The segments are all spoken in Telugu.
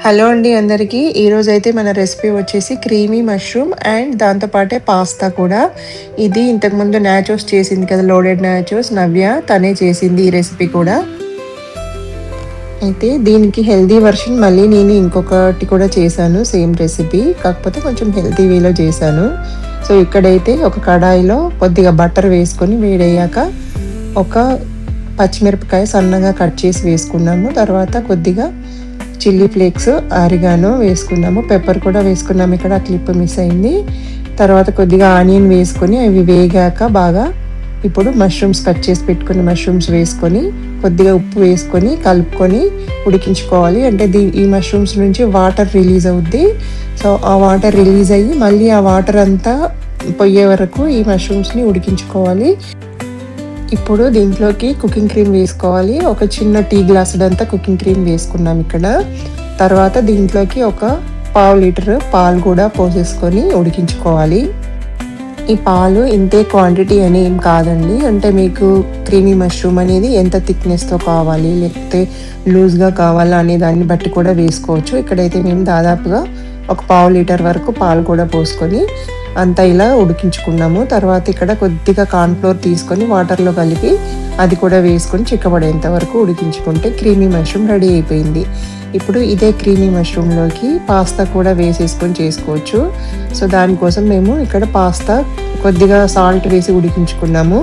హలో అండి అందరికీ. ఈరోజైతే మన రెసిపీ వచ్చేసి క్రీమీ మష్రూమ్ అండ్ దాంతో పాటే పాస్తా కూడా. ఇది ఇంతకుముందు నాచోస్ చేసింది కదా, లోడెడ్ నాచోస్ నవ్య తనే చేసింది ఈ రెసిపీ కూడా. అయితే దీనికి హెల్తీ వర్షన్ మళ్ళీ నేను ఇంకొకటి కూడా చేశాను, సేమ్ రెసిపీ, కాకపోతే కొంచెం హెల్తీ వేలో చేశాను. సో ఇక్కడైతే ఒక కడాయిలో కొద్దిగా బటర్ వేసుకొని వేడయ్యాక ఒక పచ్చిమిరపకాయ సన్నగా కట్ చేసి వేసుకున్నాము. తర్వాత కొద్దిగా చిల్లీ ఫ్లేక్స్, ఆరిగానో వేసుకున్నాము. పెప్పర్ కూడా వేసుకున్నాము. ఇక్కడ క్లిప్ మిస్ అయింది. తర్వాత కొద్దిగా ఆనియన్ వేసుకొని అవి వేగాక బాగా ఇప్పుడు మష్రూమ్స్ కట్ చేసి పెట్టుకున్న మష్రూమ్స్ వేసుకొని కొద్దిగా ఉప్పు వేసుకొని కలుపుకొని ఉడికించుకోవాలి. అంటే ఈ మష్రూమ్స్ నుంచి వాటర్ రిలీజ్ అవుద్ది. సో ఆ వాటర్ రిలీజ్ అయ్యి మళ్ళీ ఆ వాటర్ అంతా పోయే వరకు ఈ మష్రూమ్స్ని ఉడికించుకోవాలి. ఇప్పుడు దీంట్లోకి కుకింగ్ క్రీమ్ వేసుకోవాలి. ఒక చిన్న టీ గ్లాసుడంతా కుకింగ్ క్రీమ్ వేసుకున్నాం ఇక్కడ. తర్వాత దీంట్లోకి ఒక 1/2 లీటర్ పాలు కూడా పోసేసుకొని ఉడికించుకోవాలి. ఈ పాలు ఇంతే క్వాంటిటీ అని ఏం కాదండి. అంటే మీకు క్రీమీ మష్రూమ్ అనేది ఎంత థిక్నెస్తో కావాలి లేకపోతే లూజ్గా కావాలా అనే దాన్ని బట్టి కూడా వేసుకోవచ్చు. ఇక్కడైతే మేము దాదాపుగా ఒక 1/2 లీటర్ వరకు పాలు కూడా పోసుకొని అంతా ఇలా ఉడికించుకున్నాము. తర్వాత ఇక్కడ కొద్దిగా కార్న్ఫ్లోర్ తీసుకొని వాటర్లో కలిపి అది కూడా వేసుకొని చిక్కబడేంత వరకు ఉడికించుకుంటే క్రీమీ మష్రూమ్ రెడీ అయిపోయింది. ఇప్పుడు ఇదే క్రీమీ మష్రూమ్లోకి పాస్తా కూడా వేసేసుకొని చేసుకోవచ్చు. సో దానికోసం మేము ఇక్కడ పాస్తా కొద్దిగా సాల్ట్ వేసి ఉడికించుకున్నాము.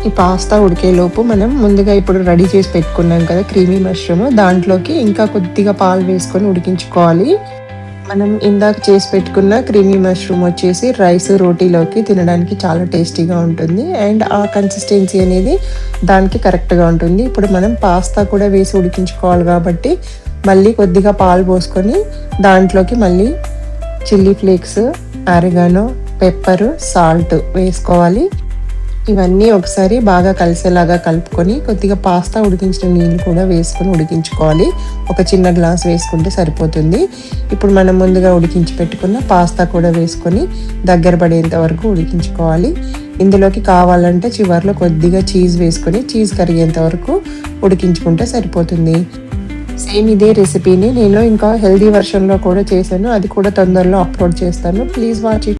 ఈ పాస్తా ఉడికేలోపు మనం ముందుగా ఇప్పుడు రెడీ చేసి పెట్టుకున్నాం కదా క్రీమీ మష్రూమ్, దాంట్లోకి ఇంకా కొద్దిగా పాలు వేసుకొని ఉడికించుకోవాలి. మనం ఇందాక చేసి పెట్టుకున్న క్రీమీ మష్రూమ్ వచ్చేసి రైస్, రోటీలోకి తినడానికి చాలా టేస్టీగా ఉంటుంది. అండ్ ఆ కన్సిస్టెన్సీ అనేది దానికి కరెక్ట్గా ఉంటుంది. ఇప్పుడు మనం పాస్తా కూడా వేసి ఉడికించుకోవాలి కాబట్టి మళ్ళీ కొద్దిగా పాలు పోసుకొని దాంట్లోకి మళ్ళీ chilli flakes, oregano, pepper, salt వేసుకోవాలి. ఇవన్నీ ఒకసారి బాగా కలిసేలాగా కలుపుకొని కొద్దిగా పాస్తా ఉడికించిన నీళ్ళు కూడా వేసుకొని ఉడికించుకోవాలి. ఒక చిన్న గ్లాస్ వేసుకుంటే సరిపోతుంది. ఇప్పుడు మనం ముందుగా ఉడికించి పెట్టుకున్న పాస్తా కూడా వేసుకొని దగ్గర పడేంత వరకు ఉడికించుకోవాలి. ఇందులోకి కావాలంటే చివర్లో కొద్దిగా చీజ్ వేసుకొని చీజ్ కరిగేంత వరకు ఉడికించుకుంటే సరిపోతుంది. సేమ్ ఇదే రెసిపీని నేను ఇంకా హెల్దీ వర్షన్లో కూడా చేశాను. అది కూడా తొందరలో అప్లోడ్ చేస్తాను. Please watch it.